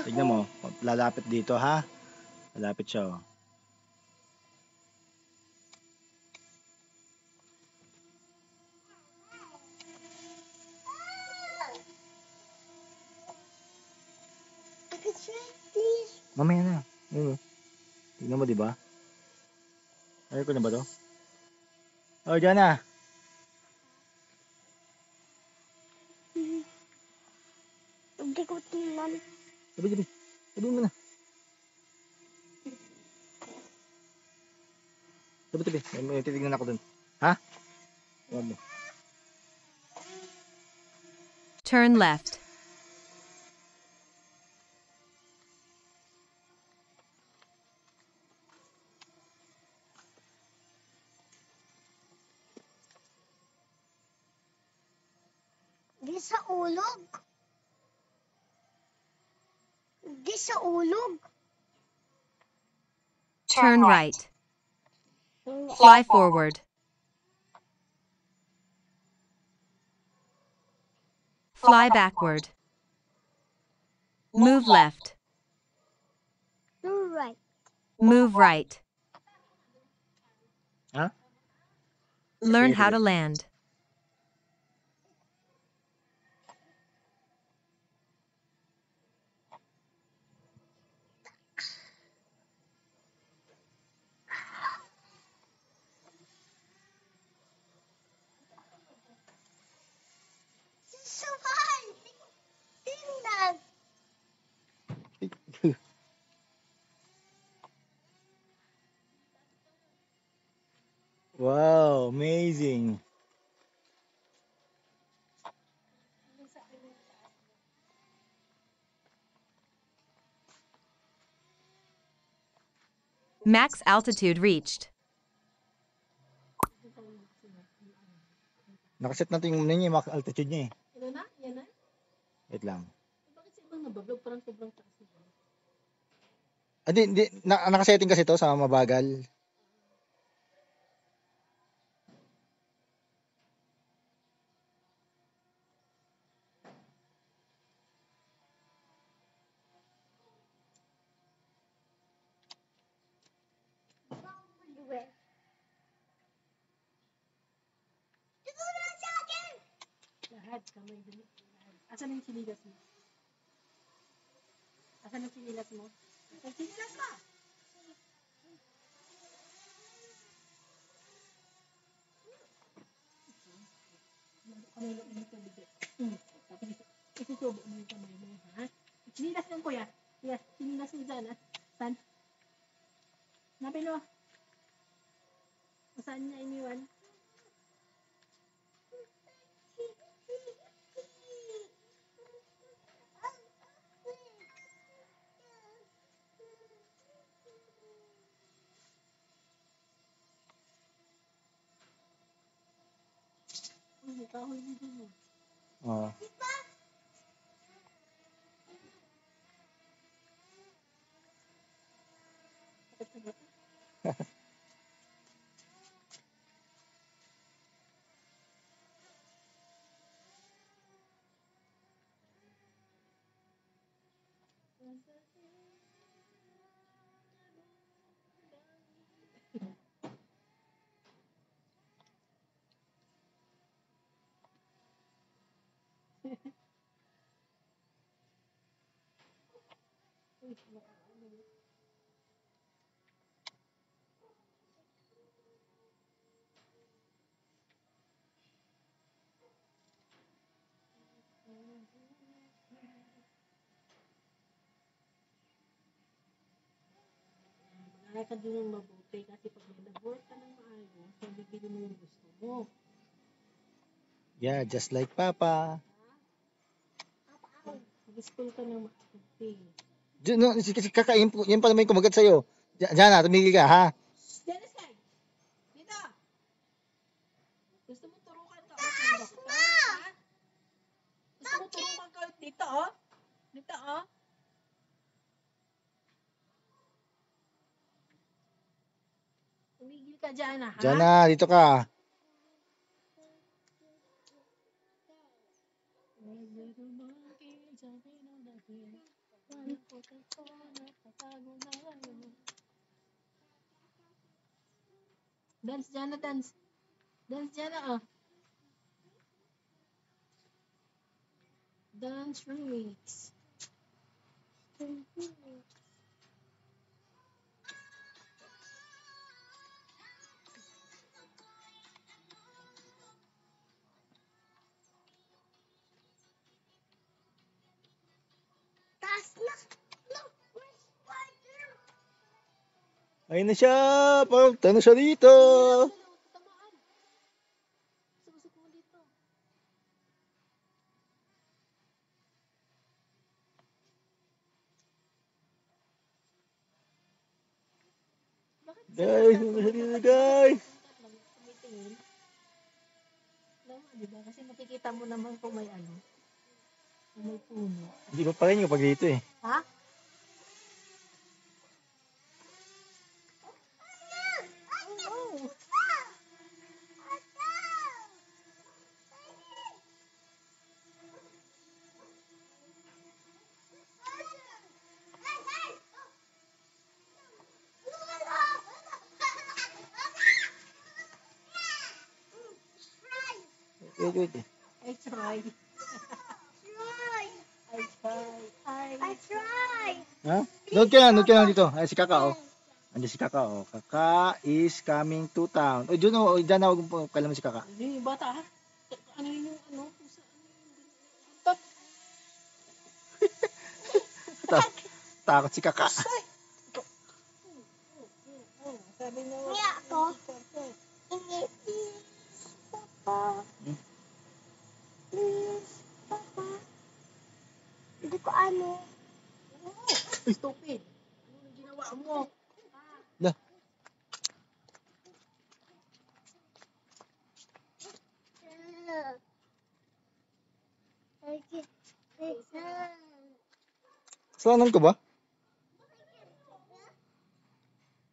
Tignan mo, lalapit dito ha. Lalapit siya oh. Mamaya na. Ayun. Tignan mo, di ba? Ayun ko na ba to? Oh, dyan na. Hindi ko tingnan. Sabi. Sabi mo na. Tabi. May titignan ako dun. Ha? Huwag mo. Turn left. Di sa ulog. Di sa ulog. Turn right. Fly forward. Fly backward. Move left. You're right. Move right. Ha? Learn how to land. Sumay! Tingnan! Wow, amazing. Max altitude reached. Nakaset natin yung ninyo, yung altitude niya eh. Ano na? Yan na? Wait lang. Bakit sa ibang nabablog parang sobrang taas na? Hindi. Nakasetting kasi to sa mabagal. Lahat, kamay din. Asan yung sinilas mo? Asan yung sinilas mo? Asan sinilas mo? Kamay lang yung tubig. Tapos isusubo mo yung kamay mo, ha? Sinilas lang kuya. Yes, sinilas mo dyan, ha? Saan? Napin mo. Saan niya iniwan? Kahoy dito mo. Oh. Mag-aaral ka din ng mabuti kasi pag may nag-work ka ng maayos, mabibili mo yung gusto mo. Yeah, just like Papa. Mag-school ka ng mabuti. No, kakain po. Yan pala may kumagat sa'yo. Diyan na, tumigil ka ha. Dennis Kai! Dito! Gusto mo turukan ka ulit ng doktor? Ha? Gusto mo turukan ka ulit dito, oh? Dito, oh? Tumigil ka dyan, ha? Diyan na, dito ka. Dance, Jana, dance. Dance, Jana, ah. Dance remix. Taas na. Look, may spider. Ayun na siya! Punta na siya dito! Tamaan. Susok mo dito. Bakit Guys, ano siya dito, guys? tumitingin? Tama, di ba? Kasi makikita mo naman kung may ano. Kung may puno. Hindi pa rin yung pag dito eh. Ha? Oh, Wait, wait eh. I try. Try. I try. I try. Ha? Nood ka lang dito. Ay, si Kaka oh. Andiyan si Kaka oh. Kaka is coming to town. O, dyan oh. Dyan na huwag mo kalaman si Kaka. Ano yung bata, ha? Ano yung ano? Kung sa ano yung top? Takot si Kaka. Sabi niya, Kaya ako, Papa. Please, Papa. Hindi ko ano. stupid. Ano yung ginawa mo? Lah. Kasalanan ko ba?